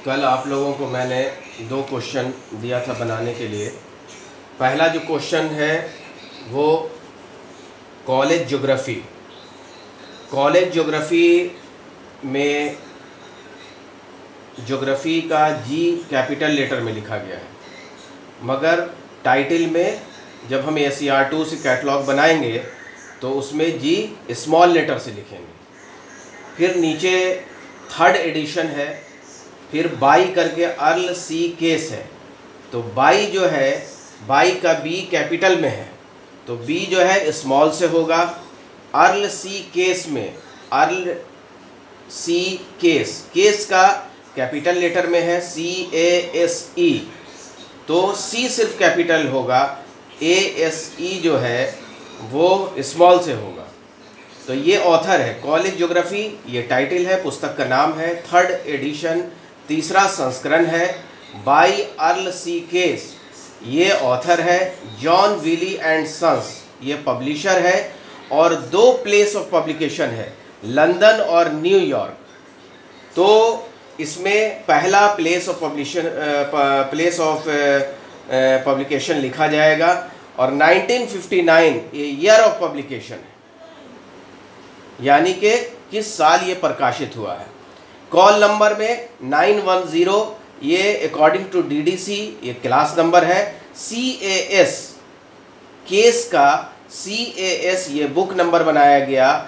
कल आप लोगों को मैंने 2 क्वेश्चन दिया था बनाने के लिए। पहला जो क्वेश्चन है वो कॉलेज ज्योग्राफ़ी में ज्योग्राफ़ी का जी कैपिटल लेटर में लिखा गया है, मगर टाइटल में जब हम SCR2 से कैटलॉग बनाएंगे तो उसमें जी स्मॉल लेटर से लिखेंगे। फिर नीचे 3rd एडिशन है, फिर बाई करके अर्ल सी केस है। तो बाई जो है, बाई का बी कैपिटल में है तो बी जो है स्मॉल से होगा। अर्ल सी केस में अर्ल सी केस का कैपिटल लेटर में है CASE, तो सी सिर्फ कैपिटल होगा, ASE जो है वो स्मॉल से होगा। तो ये ऑथर है कॉलेज ज्योग्राफी, ये टाइटल है, पुस्तक का नाम है, 3rd एडिशन, 3रा संस्करण है, बाई अर्ल सी केस। ये ऑथर है जॉन विली एंड सन्स, ये पब्लिशर है, और 2 प्लेस ऑफ पब्लिकेशन है, लंदन और न्यूयॉर्क। तो इसमें पहला प्लेस ऑफ पब्लिकेशन लिखा जाएगा और 1959 ये ईयर ऑफ पब्लिकेशन है, यानी कि किस साल ये प्रकाशित हुआ है। कॉल नंबर में 910, ये अकॉर्डिंग टू DDC ये क्लास नंबर है। CAS केस का CAS ये बुक नंबर बनाया गया,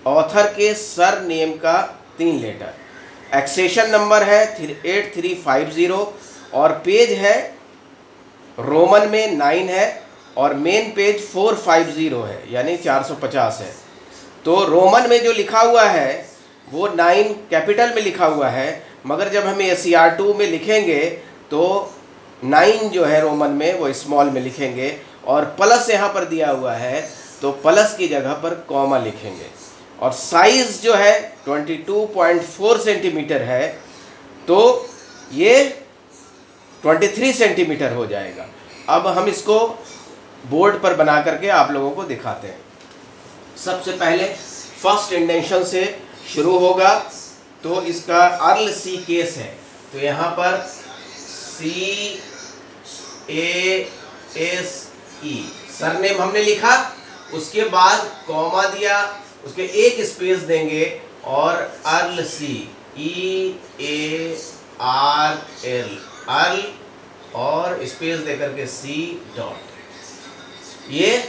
ऑथर के सर नेम का 3 लेटर। एक्सेशन नंबर है 8350 और पेज है रोमन में 9 है और मेन पेज 450 है, यानी 450 है। तो रोमन में जो लिखा हुआ है वो 9 कैपिटल में लिखा हुआ है, मगर जब हम SCR2 में लिखेंगे तो 9 जो है रोमन में वो स्मॉल में लिखेंगे, और प्लस यहाँ पर दिया हुआ है तो प्लस की जगह पर कॉमा लिखेंगे। और साइज़ जो है 22.4 सेंटीमीटर है, तो ये 23 सेंटीमीटर हो जाएगा। अब हम इसको बोर्ड पर बना करके आप लोगों को दिखाते हैं। सबसे पहले फर्स्ट इंडेंशन से शुरू होगा, तो इसका अर्ल सी केस है, तो यहाँ पर CASE सरनेम हमने लिखा, उसके बाद कॉमा दिया, उसके एक स्पेस देंगे और अर्ल सी EARL अर्ल और स्पेस देकर के C डॉट। ये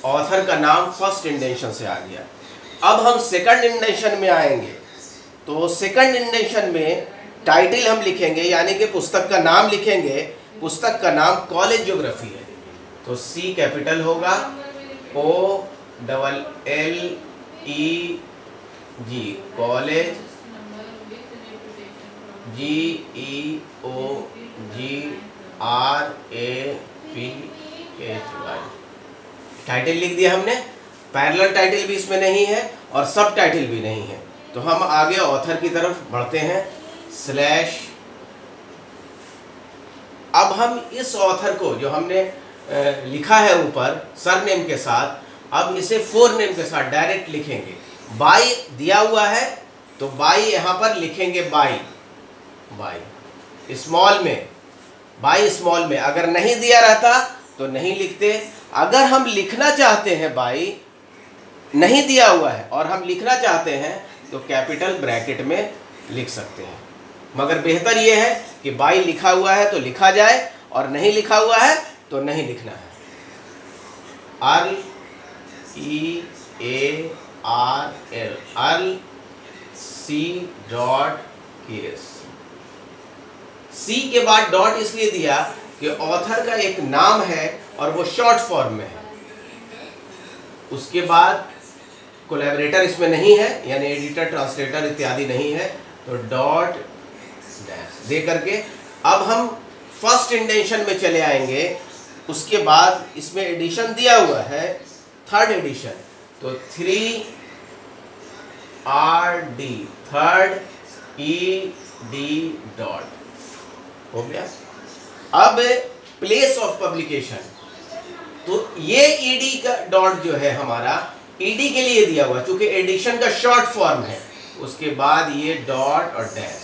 ऑथर का नाम फर्स्ट इंडेंशन से आ गया। अब हम सेकंड इंडेंशन में आएंगे, तो सेकंड इंडेंशन में टाइटल हम लिखेंगे, यानी कि पुस्तक का नाम लिखेंगे। पुस्तक का नाम कॉलेज ज्योग्राफी है, तो C कैपिटल होगा, OLLEG कॉलेज, GEOGRAPHY टाइटल लिख दिया हमने। पैरेलल टाइटल भी इसमें नहीं है और सब टाइटल भी नहीं है। तो हम आगे ऑथर की तरफ बढ़ते हैं, स्लैश। अब हम इस ऑथर को जो हमने लिखा है ऊपर सरनेम के साथ, अब इसे फोरनेम के साथ डायरेक्ट लिखेंगे। बाई दिया हुआ है तो बाई यहाँ पर लिखेंगे, बाई स्मॉल में, बाई स्मॉल में। अगर नहीं दिया रहता तो नहीं लिखते। अगर हम लिखना चाहते हैं, बाई नहीं दिया हुआ है और हम लिखना चाहते हैं तो कैपिटल ब्रैकेट में लिख सकते हैं, मगर बेहतर ये है कि बाई लिखा हुआ है तो लिखा जाए और नहीं लिखा हुआ है तो नहीं लिखना है। Earl EARL earl C dot case. C के बाद डॉट इसलिए दिया कि ऑथर का एक नाम है और वो शॉर्ट फॉर्म में है। उसके बाद कोलैबोरेटर इसमें नहीं है, यानी एडिटर, ट्रांसलेटर इत्यादि नहीं है, तो डॉट डैश दे करके अब हम फर्स्ट इंडेंशन में चले आएंगे। उसके बाद इसमें एडिशन दिया हुआ है 3rd एडिशन, तो 3RD 3rd ED डॉट हो गया। अब प्लेस ऑफ पब्लिकेशन, तो ये ED का डॉट जो है हमारा ED के लिए दिया हुआ, चूंकि एडिशन का शॉर्ट फॉर्म है, उसके बाद ये डॉट और dash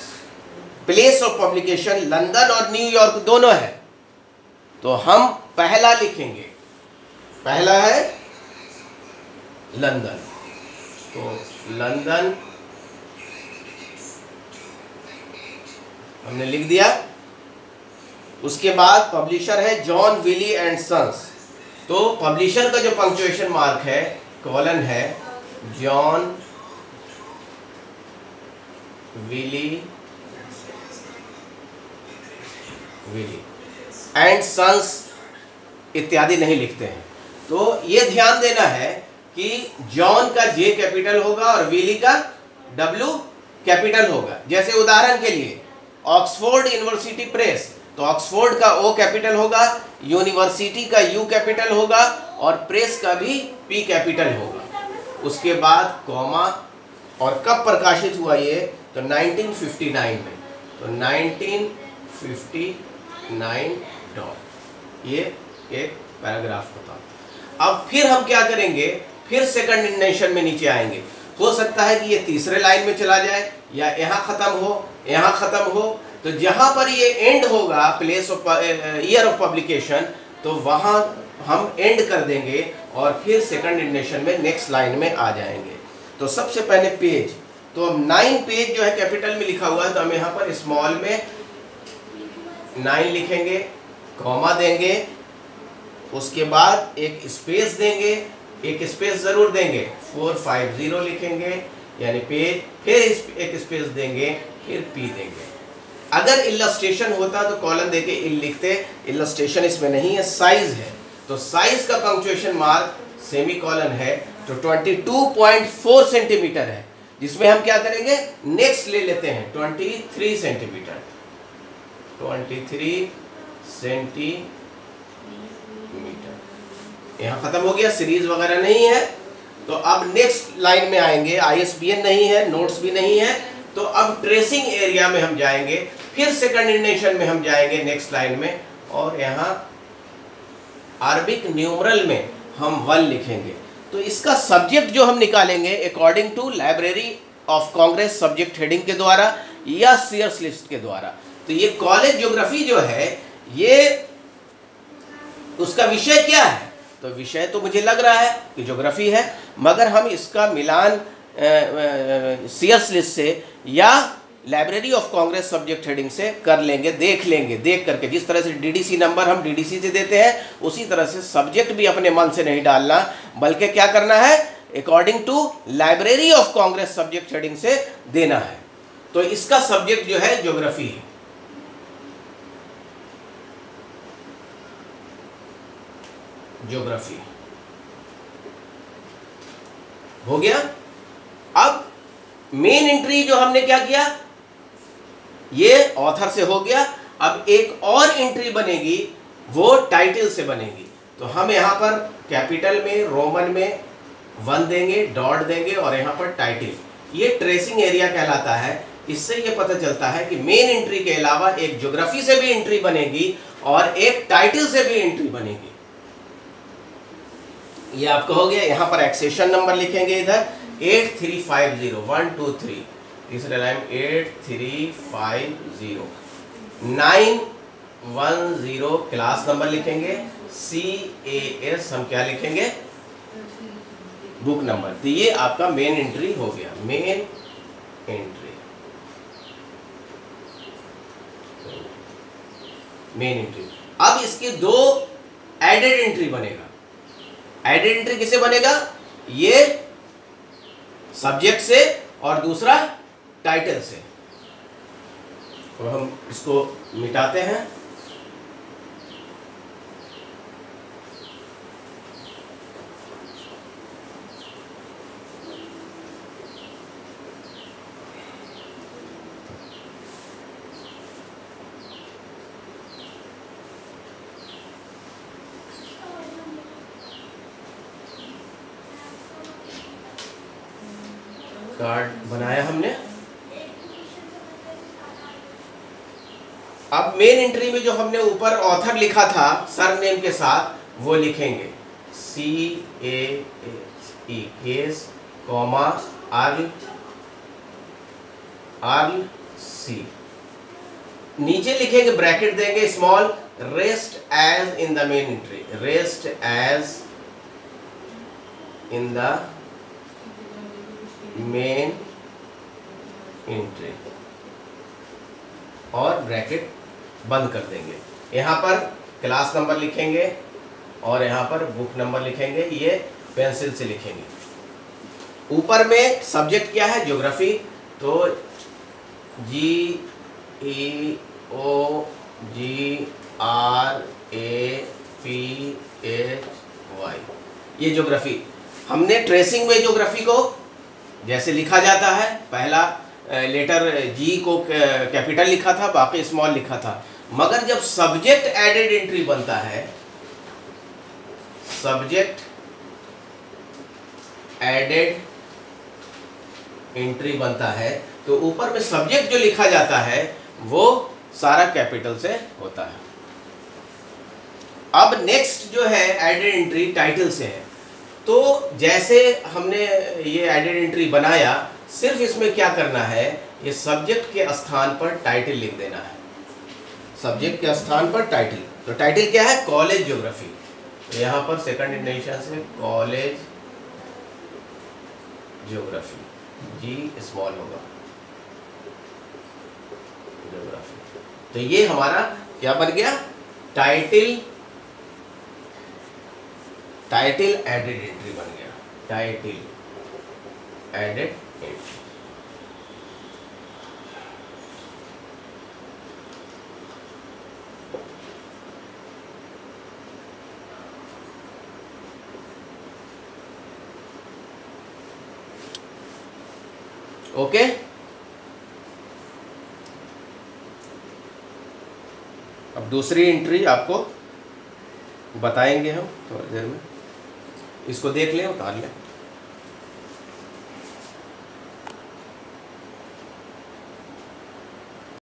place of publication London और न्यूयॉर्क दोनों है, तो हम पहला लिखेंगे, पहला है लंदन, तो लंदन हमने लिख दिया। उसके बाद पब्लिशर है जॉन विली एंड सन्स, तो पब्लिशर का जो पंक्चुएशन मार्क है कॉलन है जॉन विली एंड सन्स इत्यादि नहीं लिखते हैं। तो ये ध्यान देना है कि जॉन का जे कैपिटल होगा और विली का डब्ल्यू कैपिटल होगा। जैसे उदाहरण के लिए ऑक्सफोर्ड यूनिवर्सिटी प्रेस, तो ऑक्सफोर्ड का ओ कैपिटल होगा, यूनिवर्सिटी का यू कैपिटल होगा और प्रेस का भी पी कैपिटल होगा। उसके बाद कॉमा, और कब प्रकाशित हुआ ये, तो 1959 में, तो 1959 डॉट, ये एक पैराग्राफ बताओ। अब फिर हम क्या करेंगे, फिर सेकंड इंडेंशन में नीचे आएंगे। हो सकता है कि ये तीसरे लाइन में चला जाए या यहाँ ख़त्म हो, यहाँ ख़त्म हो, तो जहाँ पर ये एंड होगा place of year of publication, तो वहाँ हम एंड कर देंगे और फिर सेकंड इंडेंशन में नेक्स्ट लाइन में आ जाएंगे। तो सबसे पहले पेज, तो अब 9 पेज जो है कैपिटल में लिखा हुआ है, तो हम यहाँ पर स्मॉल में 9 लिखेंगे, कॉमा देंगे, उसके बाद एक स्पेस देंगे, एक स्पेस ज़रूर देंगे, 450 लिखेंगे यानी पेज, फिर एक स्पेस देंगे, फिर पी देंगे। अगर इलस्ट्रेशन होता तो कॉलन देके इल लिखते, इलस्ट्रेशन इसमें नहीं है, साइज है, तो साइज का पंक्चुएशन मार्क सेमी कॉलन है, तो 22.4 सेंटीमीटर है, जिसमें हम क्या करेंगे, नेक्स्ट ले लेते हैं 23 सेंटीमीटर, 23 सेंटीमीटर। यहाँ खत्म हो गया, सीरीज वगैरह नहीं है। तो अब नेक्स्ट लाइन में आएंगे, ISBN नहीं है, नोट्स भी नहीं है, तो अब ट्रेसिंग एरिया में हम जाएंगे, फिर सेकंड इंडेंशन में हम जाएंगे नेक्स्ट लाइन में, और यहाँ अरबिक न्यूमरल में हम 1 लिखेंगे। तो इसका सब्जेक्ट जो हम निकालेंगे according to library of Congress subject heading के द्वारा या सीयर्स लिस्ट के द्वारा। तो ये कॉलेज ज्योग्राफी जो है, ये उसका विषय क्या है, तो विषय तो मुझे लग रहा है कि ज्योग्राफी है, मगर हम इसका मिलान सीयर्स लिस्ट से या library of Congress subject heading से कर लेंगे, देख लेंगे, देख करके। जिस तरह से DDC नंबर हम DDC से देते हैं, उसी तरह से सब्जेक्ट भी अपने मन से नहीं डालना, बल्कि क्या करना है, according to library of Congress subject heading से देना है। तो इसका सब्जेक्ट जो है ज्योग्राफी है। ज्योग्राफी हो गया। अब मेन एंट्री जो हमने क्या किया, ये ऑथर से हो गया। अब एक और एंट्री बनेगी, वो टाइटल से बनेगी। तो हम यहाँ पर कैपिटल में रोमन में 1 देंगे, डॉट देंगे और यहाँ पर टाइटल। ये ट्रेसिंग एरिया कहलाता है। इससे ये पता चलता है कि मेन एंट्री के अलावा एक ज्योग्राफी से भी एंट्री बनेगी और एक टाइटल से भी एंट्री बनेगी। ये आपका हो गया। यहाँ पर एक्सेशन नंबर लिखेंगे, इधर 8350 1 2 3, तीसरे लाइन 8350 910 क्लास नंबर लिखेंगे, CAS हम क्या लिखेंगे, बुक नंबर। तो ये आपका मेन एंट्री हो गया, मेन एंट्री, मेन एंट्री। अब इसकी 2 एडेड एंट्री बनेगा। एडेड एंट्री किसे बनेगा, ये सब्जेक्ट से और दूसरा टाइटल से। तो हम इसको मिटाते हैं। कार्ड बनाया हमने। अब मेन एंट्री में जो हमने ऊपर ऑथर लिखा था सरनेम के साथ, वो लिखेंगे CASE कॉमा अर्ल C। नीचे लिखेंगे, ब्रैकेट देंगे small, rest as in the main entry, rest as in the main entry, और ब्रैकेट बंद कर देंगे। यहाँ पर क्लास नंबर लिखेंगे और यहाँ पर बुक नंबर लिखेंगे, ये पेंसिल से लिखेंगे। ऊपर में सब्जेक्ट क्या है, ज्योग्राफी, तो GEOGRAPHY, ये ज्योग्राफी। हमने ट्रेसिंग में ज्योग्राफी को जैसे लिखा जाता है, पहला लेटर जी को कैपिटल लिखा था, बाकी स्मॉल लिखा था। मगर जब सब्जेक्ट एडेड एंट्री बनता है, सब्जेक्ट एडेड एंट्री बनता है, तो ऊपर में सब्जेक्ट जो लिखा जाता है वो सारा कैपिटल से होता है। अब नेक्स्ट जो है एडेड एंट्री टाइटल से है। तो जैसे हमने ये एडेड एंट्री बनाया, सिर्फ इसमें क्या करना है, ये सब्जेक्ट के स्थान पर टाइटल लिख देना है, सब्जेक्ट के स्थान पर टाइटल। तो टाइटल क्या है, कॉलेज ज्योग्राफी, यहाँ पर सेकंड इंडिकेशन से कॉलेज ज्योग्राफी, जी स्मॉल होगा, ज्योग्राफी। तो ये हमारा क्या बन गया, टाइटल, टाइटल एडेड एंट्री बन गया, टाइटल एडेड एंट्री। ओके, अब दूसरी एंट्री आपको बताएंगे हम थोड़ी देर में, इसको देख लें, उतार लें।